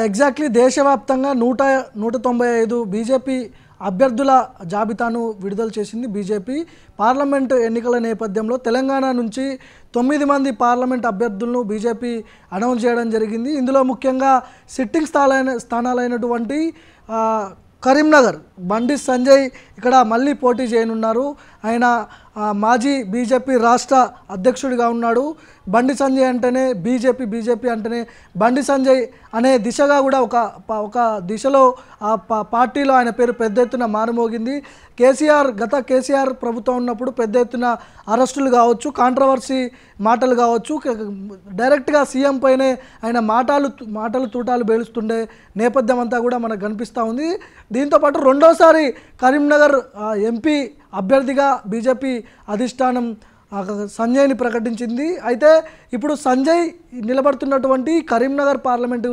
Exactly దేశవ్యాప్తంగా 195 BJP అభ్యర్థుల జాబితాను విడుదల చేసింది బీజేపీ. పార్లమెంటు ఎన్నికల నేపథ్యంలో తెలంగాణ నుంచి 9 మంది పార్లమెంట్ అభ్యర్థులను బీజేపీ అనౌన్స్ చేయడం జరిగింది. ఇందులో ముఖ్యంగా సిట్టింగ్ స్థానాలైనటువంటి కరీంనగర్ బండి సంజయ్ ఇక్కడ మళ్ళీ పోటీ చేయనున్నారు. ఆయన మాజీ బీజేపీ రాష్ట్ర అధ్యక్షుడిగా ఉన్నాడు. బండి సంజయ్ అంటేనే బీజేపీ అంటేనే బండి సంజయ్ అనే దిశగా కూడా ఒక దిశలో ఆ పార్టీలో ఆయన పేరు పెద్ద ఎత్తున మారుమోగింది. గత కేసీఆర్ ప్రభుత్వం ఉన్నప్పుడు పెద్ద ఎత్తున అరెస్టులు కావచ్చు, కాంట్రవర్సీ మాటలు కావచ్చు, డైరెక్ట్గా సీఎం పైనే ఆయన మాటలు తూటాలు బేలుస్తుండే నేపథ్యం అంతా కూడా మనకు కనిపిస్తూ ఉంది. దీంతోపాటు రెండోసారి కరీంనగర్ ఎంపీ అభ్యర్థిగా బీజేపీ అధిష్టానం సంజయ్ని ప్రకటించింది. అయితే ఇప్పుడు సంజయ్ నిలబడుతున్నటువంటి కరీంనగర్ పార్లమెంటు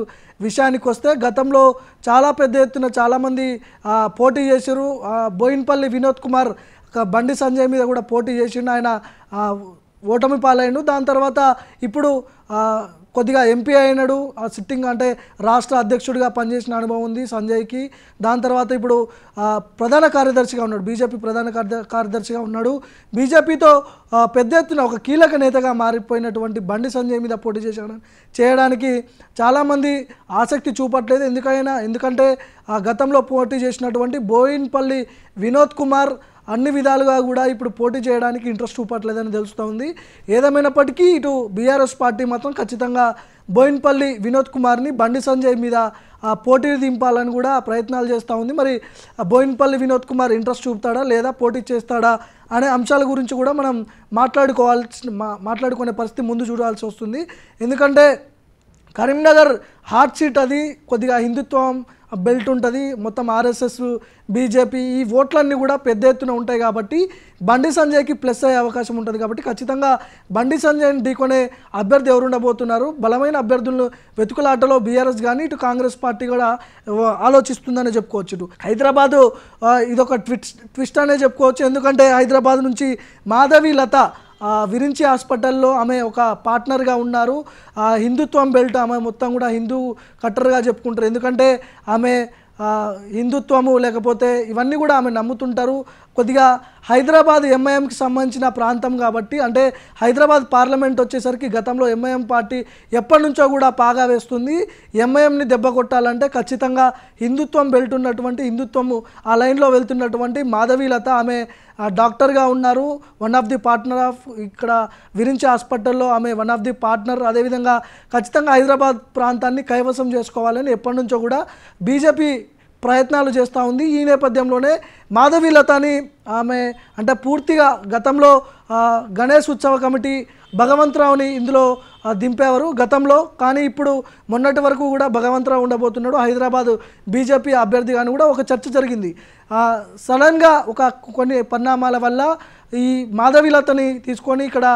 విషయానికి వస్తే గతంలో చాలా పెద్ద ఎత్తున చాలామంది పోటీ చేశారు. బోయిన్పల్లి వినోద్ కుమార్ బండి సంజయ్ మీద కూడా పోటీ చేసిండు. ఆయన ఓటమి పాలైండు. దాని తర్వాత ఇప్పుడు కొద్దిగా ఎంపీ అయినాడు. ఆ సిట్టింగ్ అంటే రాష్ట్ర అధ్యక్షుడిగా పనిచేసిన అనుభవం ఉంది సంజయ్కి. దాని తర్వాత ఇప్పుడు ప్రధాన కార్యదర్శిగా ఉన్నాడు, బీజేపీ ప్రధాన కార్యదర్శిగా ఉన్నాడు. బీజేపీతో పెద్ద ఎత్తున ఒక కీలక నేతగా మారిపోయినటువంటి బండి సంజయ్ మీద పోటీ చేయడానికి చాలామంది ఆసక్తి చూపట్లేదు. ఎందుకంటే గతంలో పోటీ చేసినటువంటి బోయిన్పల్లి వినోద్ కుమార్ అన్ని విధాలుగా కూడా ఇప్పుడు పోటీ చేయడానికి ఇంట్రెస్ట్ చూపట్లేదని తెలుస్తోంది. ఏదేమైనప్పటికీ ఇటు బీఆర్ఎస్ పార్టీ మాత్రం ఖచ్చితంగా బోయిన్పల్లి వినోద్ కుమార్ని బండి సంజయ్ మీద పోటీ దింపాలని కూడా ప్రయత్నాలు చేస్తూ ఉంది. మరి బోయిన్పల్లి వినోద్ కుమార్ ఇంట్రెస్ట్ చూపుతాడా లేదా పోటీ చేస్తాడా అనే అంశాల గురించి కూడా మనం మాట్లాడుకునే పరిస్థితి ముందు చూడాల్సి వస్తుంది. ఎందుకంటే కరీంనగర్ హాట్ సీట్, అది కొద్దిగా హిందుత్వం బెల్ట్ ఉంటుంది, మొత్తం ఆర్ఎస్ఎస్ బీజేపీ ఈ ఓట్లన్నీ కూడా పెద్ద ఎత్తున ఉంటాయి కాబట్టి బండి సంజయ్కి ప్లస్ అయ్యే అవకాశం ఉంటుంది. కాబట్టి ఖచ్చితంగా బండి సంజయ్ని ఢీకొనే అభ్యర్థి ఎవరు ఉండబోతున్నారు, బలమైన అభ్యర్థులను వెతుకులాటలో బీఆర్ఎస్ కానీ ఇటు కాంగ్రెస్ పార్టీ కూడా ఆలోచిస్తుందనే చెప్పుకోవచ్చు. ఇటు హైదరాబాదు ఇదొక ట్విస్ట్ అనే చెప్పుకోవచ్చు. ఎందుకంటే హైదరాబాద్ నుంచి మాధవి లత విరించి హాస్పిటల్లో ఆమె ఒక పార్ట్నర్గా ఉన్నారు. హిందుత్వం బెల్ట్, ఆమె మొత్తం కూడా హిందూ కట్టర్గా చెప్పుకుంటారు. ఎందుకంటే ఆమె హిందుత్వము లేకపోతే ఇవన్నీ కూడా ఆమె నమ్ముతుంటారు. కొద్దిగా హైదరాబాద్ ఎంఐఎంకి సంబంధించిన ప్రాంతం కాబట్టి, అంటే హైదరాబాద్ పార్లమెంట్ వచ్చేసరికి గతంలో ఎంఐఎం పార్టీ ఎప్పటి నుంచో కూడా పాగా వేస్తుంది. ఎంఐఎంని దెబ్బ కొట్టాలంటే ఖచ్చితంగా హిందుత్వం బెల్ట్ ఉన్నటువంటి, హిందుత్వము ఆ లైన్లో వెళ్తున్నటువంటి మాధవీలత, ఆమె డాక్టర్గా ఉన్నారు, one of the partner of ఇక్కడ విరించి హాస్పిటల్లో ఆమె వన్ ఆఫ్ ది పార్ట్నర్. అదేవిధంగా ఖచ్చితంగా హైదరాబాద్ ప్రాంతాన్ని కైవసం చేసుకోవాలని ఎప్పటి నుంచో కూడా బీజేపీ ప్రయత్నాలు చేస్తూ ఉంది. ఈ నేపథ్యంలోనే మాధవీలతని ఆమె అంటే పూర్తిగా గతంలో గణేష్ ఉత్సవ కమిటీ భగవంతరావుని ఇందులో దింపేవారు గతంలో, కానీ ఇప్పుడు మొన్నటి వరకు కూడా భగవంతరావు ఉండబోతున్నాడు హైదరాబాద్ బీజేపీ అభ్యర్థిగాని కూడా ఒక చర్చ జరిగింది. సడన్గా కొన్ని పరిణామాల వల్ల ఈ మాధవీలతని తీసుకొని ఇక్కడ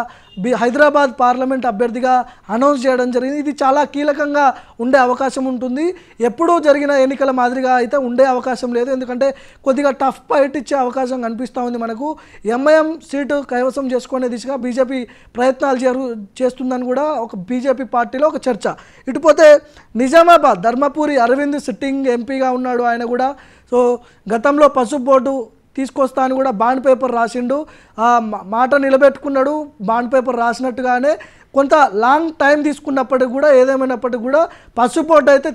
హైదరాబాద్ పార్లమెంట్ అభ్యర్థిగా అనౌన్స్ చేయడం జరిగింది. ఇది చాలా కీలకంగా ఉండే అవకాశం ఉంటుంది. ఎప్పుడూ జరిగిన ఎన్నికల మాదిరిగా అయితే ఉండే అవకాశం లేదు, ఎందుకంటే కొద్దిగా టఫ్ ఫైట్ ఇచ్చే అవకాశం కనిపిస్తూ ఉంది మనకు. ఎంఐఎం సీటు కైవసం చేసుకునే దిశగా బీజేపీ ప్రయత్నాలు చేస్తుందని కూడా ఒక బీజేపీ పార్టీలో ఒక చర్చ. ఇటుపోతే నిజామాబాద్ ధర్మపురి అరవింద్ సిట్టింగ్ ఎంపీగా ఉన్నాడు ఆయన కూడా. సో గతంలో పసుపు బోర్డు తీసుకొస్తా అని కూడా బాండ్ పేపర్ రాసిండు, మాట నిలబెట్టుకున్నాడు. బాండ్ పేపర్ రాసినట్టుగానే కొంత లాంగ్ టైం తీసుకున్నప్పటికి కూడా, ఏదేమైనప్పటికీ కూడా పసుపు బోర్డు అయితే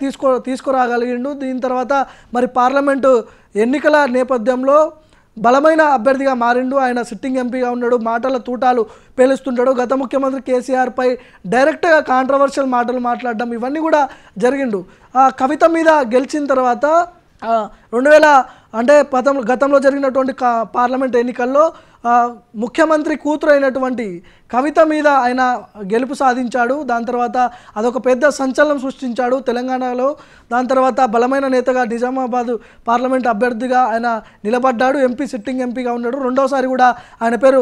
తీసుకురాగలిగిండు. దీని తర్వాత మరి పార్లమెంటు ఎన్నికల నేపథ్యంలో బలమైన అభ్యర్థిగా మారిండు. ఆయన సిట్టింగ్ ఎంపీగా ఉన్నాడు, మాటల తూటాలు పేలుస్తుంటాడు. గత ముఖ్యమంత్రి కేసీఆర్పై డైరెక్ట్గా కాంట్రవర్షియల్ మాటలు మాట్లాడడం ఇవన్నీ కూడా జరిగిండు. కవిత మీద గెలిచిన తర్వాత 2000 గతంలో జరిగినటువంటి పార్లమెంట్ ఎన్నికల్లో ముఖ్యమంత్రి కూతురు అయినటువంటి కవిత మీద ఆయన గెలుపు సాధించాడు. దాని తర్వాత అదొక పెద్ద సంచలనం సృష్టించాడు తెలంగాణలో. దాని తర్వాత బలమైన నేతగా నిజామాబాద్ పార్లమెంట్ అభ్యర్థిగా ఆయన నిలబడ్డాడు, సిట్టింగ్ ఎంపీగా ఉన్నాడు. రెండోసారి కూడా ఆయన పేరు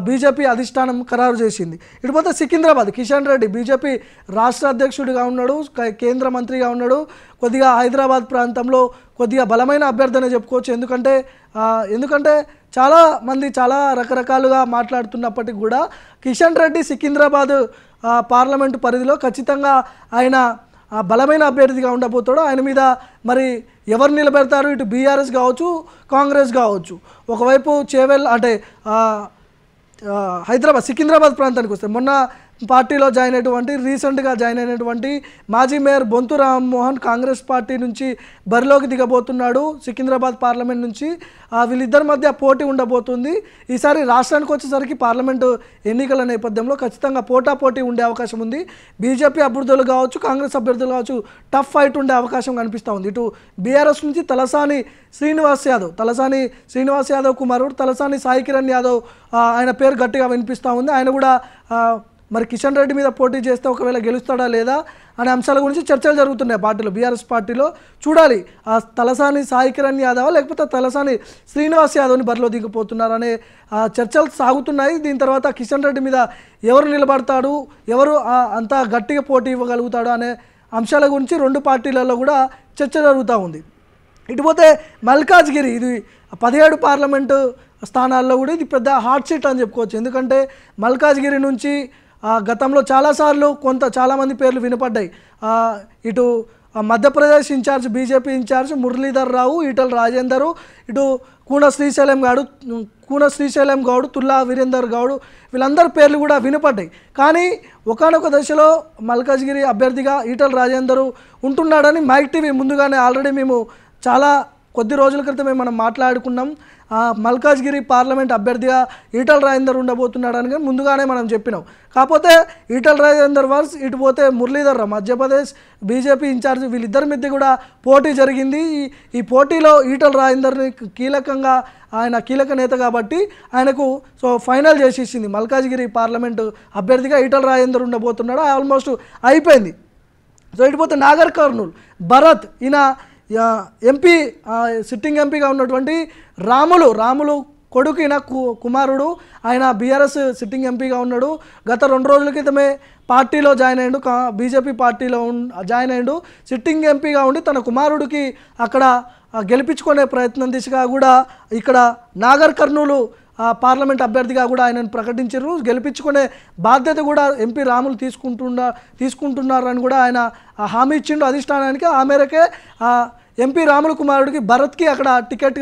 బీజేపీ అధిష్టానం ఖరారు చేసింది. ఇటుపోతే సికింద్రాబాద్ కిషన్ రెడ్డి బీజేపీ రాష్ట్ర అధ్యక్షుడిగా ఉన్నాడు, కేంద్ర మంత్రిగా ఉన్నాడు. కొద్దిగా హైదరాబాద్ ప్రాంతంలో కొద్దిగా బలమైన అభ్యర్థినే చెప్పుకోవచ్చు. ఎందుకంటే చాలా మంది చాలా రకరకాలుగా మాట్లాడుతున్నప్పటికీ కూడా కిషన్ రెడ్డి సికింద్రాబాద్ పార్లమెంటు పరిధిలో ఖచ్చితంగా ఆయన బలమైన అభ్యర్థిగా ఉండబోతాడు. ఆయన మీద మరి ఎవరు నిలబెడతారు, ఇటు బీఆర్ఎస్ కావచ్చు, కాంగ్రెస్ కావచ్చు. ఒకవైపు చేవెల్ అంటే సికింద్రాబాద్ ప్రాంతానికి వస్తే మొన్న పార్టీలో రీసెంట్గా జాయిన్ అయినటువంటి మాజీ మేయర్ బొంతు రామ్మోహన్ కాంగ్రెస్ పార్టీ నుంచి బరిలోకి దిగబోతున్నాడు సికింద్రాబాద్ పార్లమెంట్ నుంచి. వీళ్ళిద్దరి మధ్య పోటీ ఉండబోతుంది. ఈసారి రాష్ట్రానికి వచ్చేసరికి పార్లమెంటు ఎన్నికల నేపథ్యంలో ఖచ్చితంగా పోటాపోటీ ఉండే అవకాశం ఉంది. బీజేపీ అభ్యర్థులు కావచ్చు, కాంగ్రెస్ అభ్యర్థులు కావచ్చు, టఫ్ ఫైట్ ఉండే అవకాశం కనిపిస్తూ ఉంది. ఇటు బీఆర్ఎస్ నుంచి తలసాని శ్రీనివాస్ యాదవ్ కుమారుడు తలసాని సాయి కిరణ్ యాదవ్ ఆయన పేరు గట్టిగా వినిపిస్తూ ఉంది. ఆయన కూడా మరి కిషన్ రెడ్డి మీద పోటీ చేస్తే ఒకవేళ గెలుస్తాడా లేదా అనే అంశాల గురించి చర్చలు జరుగుతున్నాయి పార్టీలో, బీఆర్ఎస్ పార్టీలో. చూడాలి తలసాని సాయి కిరణ్ యాదవ్ లేకపోతే తలసాని శ్రీనివాస్ యాదవ్ని బరిలో దిగిపోతున్నారనే చర్చలు సాగుతున్నాయి. దీని తర్వాత కిషన్ రెడ్డి మీద ఎవరు నిలబడతాడు, ఎవరు అంత గట్టిగా పోటీ ఇవ్వగలుగుతాడు అనే అంశాల గురించి రెండు పార్టీలలో కూడా చర్చ జరుగుతూ ఉంది. ఇటుపోతే మల్కాజ్గిరి, ఇది 17 పార్లమెంటు స్థానాల్లో కూడా ఇది పెద్ద హాట్ సీట్ అని చెప్పుకోవచ్చు. ఎందుకంటే మల్కాజ్గిరి నుంచి గతంలో చాలామంది పేర్లు వినపడ్డాయి. ఇటు Madhya Pradesh in-charge BJP in-charge Muralidhar Rao, Etela Rajender, ఇటు కూన శ్రీశైలం గౌడ్, తుల్లా వీరేందర్ గౌడ్, వీళ్ళందరి పేర్లు కూడా వినపడ్డాయి. కానీ ఒకానొక దశలో మల్కాజ్గిరి అభ్యర్థిగా ఈటల రాజేందరు ఉంటున్నాడని మైక్ టీవీ ముందుగానే ఆల్రెడీ మేము చాలా కొద్ది రోజుల క్రితమే మనం మాట్లాడుకున్నాం. మల్కాజ్గిరి పార్లమెంట్ అభ్యర్థిగా ఈటల రాజేందర్ ఉండబోతున్నాడని కానీ ముందుగానే మనం చెప్పినాం. కాకపోతే Etela Rajender verse ఇటుపోతే Muralidhar Rao Madhya Pradesh BJP incharge, వీళ్ళిద్దరి మధ్య కూడా పోటీ జరిగింది. ఈ పోటీలో ఈటల రాజేందర్ని ఆయన కీలక నేత కాబట్టి ఆయనకు ఫైనల్ చేసేసింది. మల్కాజ్గిరి పార్లమెంటు అభ్యర్థిగా ఈటల రాజేందర్ ఉండబోతున్నాడు, ఆల్మోస్ట్ అయిపోయింది. ఇటుపోతే నాగర్ కర్నూల్ భరత్, ఈయన సిట్టింగ్ ఎంపీగా ఉన్నటువంటి రాములు కొడుకు, ఈయన కుమారుడు. ఆయన బీఆర్ఎస్ సిట్టింగ్ ఎంపీగా ఉన్నాడు. గత 2 రోజుల క్రితమే పార్టీలో జాయిన్ అయ్యాడు, బీజేపీ పార్టీలో జాయిన్ అయ్యాడు. సిట్టింగ్ ఎంపీగా ఉండి తన కుమారుడికి అక్కడ గెలిపించుకునే ప్రయత్నం దిశగా కూడా ఇక్కడ నాగర్ కర్నూలు పార్లమెంట్ అభ్యర్థిగా కూడా ఆయనను ప్రకటించారు. గెలిపించుకునే బాధ్యత కూడా ఎంపీ రాములు తీసుకుంటున్నారని కూడా ఆయన హామీ ఇచ్చిండు అధిష్టానానికి. ఆ మేరకే ఎంపీ రాముల కుమారుడికి భరత్కి అక్కడ టికెట్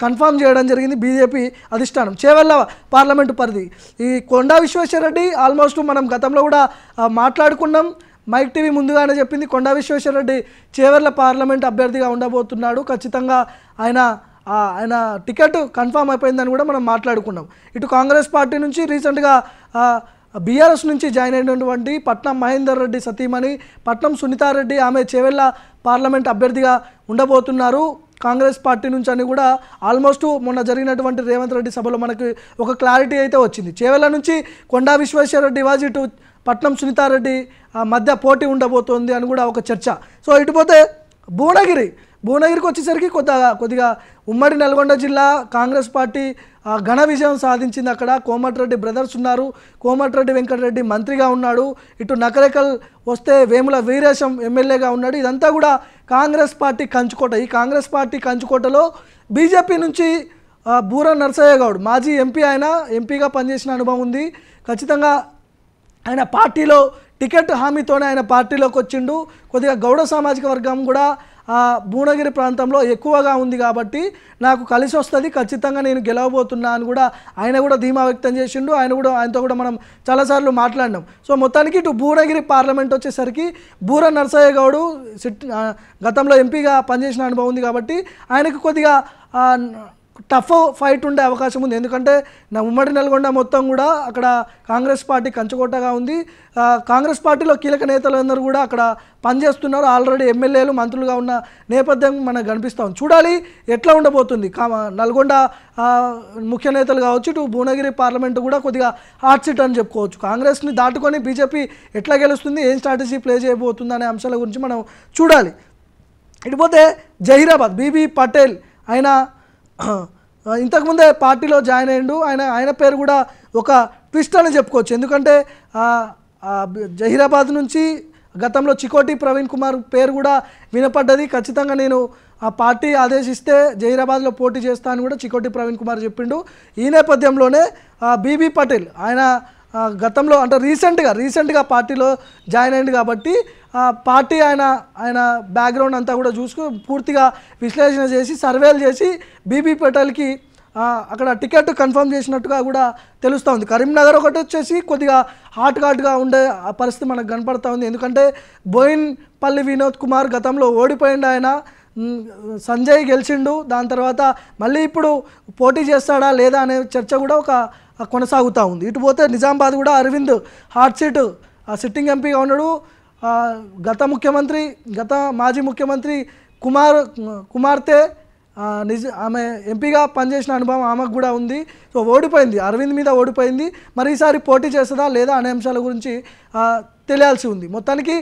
కన్ఫర్మ్ చేయడం జరిగింది బీజేపీ అధిష్టానం. చేవెళ్ళ పార్లమెంటు పరిధి ఈ కొండా విశ్వేశ్వరరెడ్డి ఆల్మోస్ట్ మనం గతంలో కూడా మాట్లాడుకున్నాం. మైక్ టీవీ ముందుగానే చెప్పింది కొండా విశ్వేశ్వరరెడ్డి చేవెళ్ళ పార్లమెంట్ అభ్యర్థిగా ఉండబోతున్నాడు, ఖచ్చితంగా ఆయన టికెట్ కన్ఫర్మ్ అయిపోయిందని కూడా మనం మాట్లాడుకున్నాం. ఇటు కాంగ్రెస్ పార్టీ నుంచి రీసెంట్గా బీఆర్ఎస్ నుంచి జాయిన్ అయినటువంటి పట్నం మహేందర్ రెడ్డి సతీమణి పట్నం సునీతారెడ్డి ఆమె చేవెళ్ళ పార్లమెంట్ అభ్యర్థిగా ఉండబోతున్నారు కాంగ్రెస్ పార్టీ నుంచి అని కూడా ఆల్మోస్ట్ మొన్న జరిగినటువంటి రేవంత్ రెడ్డి సభలో మనకి ఒక క్లారిటీ అయితే వచ్చింది. చేవెళ్ళ నుంచి కొండా విశ్వేశ్వరరెడ్డి ఇటు పట్నం సునీతారెడ్డి మధ్య పోటీ ఉండబోతోంది అని కూడా ఒక చర్చ. సో ఇటుపోతే భువనగిరికి వచ్చేసరికి కొద్దిగా ఉమ్మడి నల్గొండ జిల్లా కాంగ్రెస్ పార్టీ ఘన విజయం సాధించింది. అక్కడ కోమటిరెడ్డి బ్రదర్స్ ఉన్నారు, కోమటిరెడ్డి వెంకటరెడ్డి మంత్రిగా ఉన్నాడు, ఇటు నకరేకల్ వస్తే వేముల వీరేశం ఎమ్మెల్యేగా ఉన్నాడు. ఇదంతా కూడా కాంగ్రెస్ పార్టీ కంచుకోట. ఈ కాంగ్రెస్ పార్టీ కంచుకోటలో బీజేపీ నుంచి బూర నరసయ్య గౌడ్ మాజీ ఎంపీ, ఆయన ఎంపీగా పనిచేసిన అనుభవం ఉంది. ఖచ్చితంగా ఆయన పార్టీలో టికెట్ హామీతోనే ఆయన పార్టీలోకి వచ్చిండు. కొద్దిగా గౌడ సామాజిక వర్గం కూడా భువనగిరి ప్రాంతంలో ఎక్కువగా ఉంది కాబట్టి నాకు కలిసి వస్తుంది, ఖచ్చితంగా నేను గెలవబోతున్నా అని కూడా ఆయన కూడా ధీమా వ్యక్తం చేసిండు. ఆయనతో కూడా మనం చాలాసార్లు మాట్లాడినాం. సో మొత్తానికి ఇటు భువనగిరి పార్లమెంట్ వచ్చేసరికి బూర నరసయ్య గౌడు గతంలో ఎంపీగా పనిచేసిన అనుభవం ఉంది కాబట్టి ఆయనకు కొద్దిగా టఫ్ ఫైట్ ఉండే అవకాశం ఉంది. ఎందుకంటే ఉమ్మడి నల్గొండ మొత్తం కూడా అక్కడ కాంగ్రెస్ పార్టీ కంచుకోటగా ఉంది. కాంగ్రెస్ పార్టీలో కీలక నేతలందరూ కూడా అక్కడ పనిచేస్తున్నారు, ఆల్రెడీ ఎమ్మెల్యేలు మంత్రులుగా ఉన్న నేపథ్యం మనకు కనిపిస్తాం. చూడాలి ఎట్లా ఉండబోతుంది. నల్గొండ ముఖ్య నేతలు కావచ్చు, ఇటు భువనగిరి పార్లమెంటు కూడా కొద్దిగా హాట్ సీట్ అని చెప్పుకోవచ్చు. కాంగ్రెస్ని దాటుకొని బీజేపీ ఎట్లా గెలుస్తుంది, ఏం స్ట్రాటజీ ప్లే చేయబోతుంది అనే అంశాల గురించి మనం చూడాలి. ఇటుపోతే జహీరాబాద్ బీబీ పటేల్ ఆయన ఇంతకుముందే పార్టీలో జాయిన్ అయ్యిండు. ఆయన పేరు కూడా ఒక ట్విస్ట్ అని చెప్పుకోవచ్చు. ఎందుకంటే జహీరాబాద్ నుంచి గతంలో చికోటి ప్రవీణ్ కుమార్ పేరు కూడా వినపడ్డది. ఖచ్చితంగా నేను ఆ పార్టీ ఆదేశిస్తే జహీరాబాద్లో పోటీ చేస్తా అని కూడా చికోటి ప్రవీణ్ కుమార్ చెప్పిండు. ఈ నేపథ్యంలోనే బీబీ పటేల్ ఆయన గతంలో అంటే రీసెంట్గా పార్టీలో జాయిన్ అయ్యింది కాబట్టి పార్టీ ఆయన బ్యాక్గ్రౌండ్ అంతా కూడా పూర్తిగా విశ్లేషణ చేసి సర్వేలు చేసి బీబీ పటేల్కి అక్కడ టికెట్ కన్ఫర్మ్ చేసినట్టుగా కూడా తెలుస్తూ ఉంది. కరీంనగర్ ఒకటి వచ్చేసి కొద్దిగా హాట్గా ఉండే పరిస్థితి మనకు కనపడుతూ ఉంది. ఎందుకంటే బోయిన్పల్లి వినోద్ కుమార్ గతంలో ఓడిపోయిండు, ఆయన సంజయ్ గెలిచిండు. దాని తర్వాత మళ్ళీ ఇప్పుడు పోటీ చేస్తాడా లేదా అనే చర్చ కూడా కొనసాగుతూ ఉంది. ఇటు పోతే నిజామాబాద్ కూడా అరవింద్ హాట్ సీట్ సిట్టింగ్ ఎంపీగా ఉన్నాడు. గత మాజీ ముఖ్యమంత్రి కుమార్తె ఆమె ఎంపీగా పనిచేసిన అనుభవం ఆమెకు కూడా ఉంది. సో ఓడిపోయింది, అరవింద్ మీద ఓడిపోయింది. మరి ఈసారి పోటీ చేస్తుందా లేదా అనే అంశాల గురించి తెలియాల్సి ఉంది. మొత్తానికి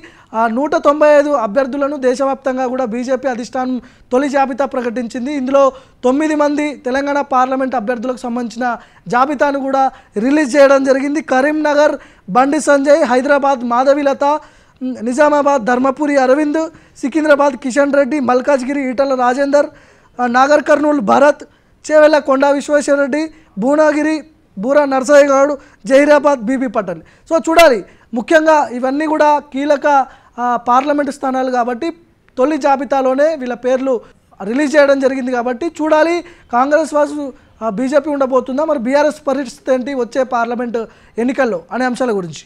195 అభ్యర్థులను దేశవ్యాప్తంగా కూడా బీజేపీ అధిష్టానం తొలి జాబితా ప్రకటించింది. ఇందులో 9 మంది తెలంగాణ పార్లమెంట్ అభ్యర్థులకు సంబంధించిన జాబితాను కూడా రిలీజ్ చేయడం జరిగింది. కరీంనగర్ బండి సంజయ్, హైదరాబాద్ మాధవిలత, నిజామాబాద్ ధర్మపురి అరవింద్, సికింద్రాబాద్ కిషన్ రెడ్డి, మల్కాజ్గిరి ఈటల రాజేందర్, నాగర్ కర్నూలు భరత్, చేవెళ్ళ కొండా విశ్వేశ్వరరెడ్డి, భువనగిరి బూర నరసయ్య గౌడ్, జహీరాబాద్ బీబీ పటేల్. సో చూడాలి, ముఖ్యంగా ఇవన్నీ కూడా కీలక పార్లమెంటు స్థానాలు కాబట్టి తొలి జాబితాలోనే వీళ్ళ పేర్లు రిలీజ్ చేయడం జరిగింది కాబట్టి చూడాలి కాంగ్రెస్ వాసు బీజేపీ ఉండబోతుందా, మరి బీఆర్ఎస్ పరిస్థితి ఏంటి వచ్చే పార్లమెంటు ఎన్నికల్లో అనే అంశాల గురించి.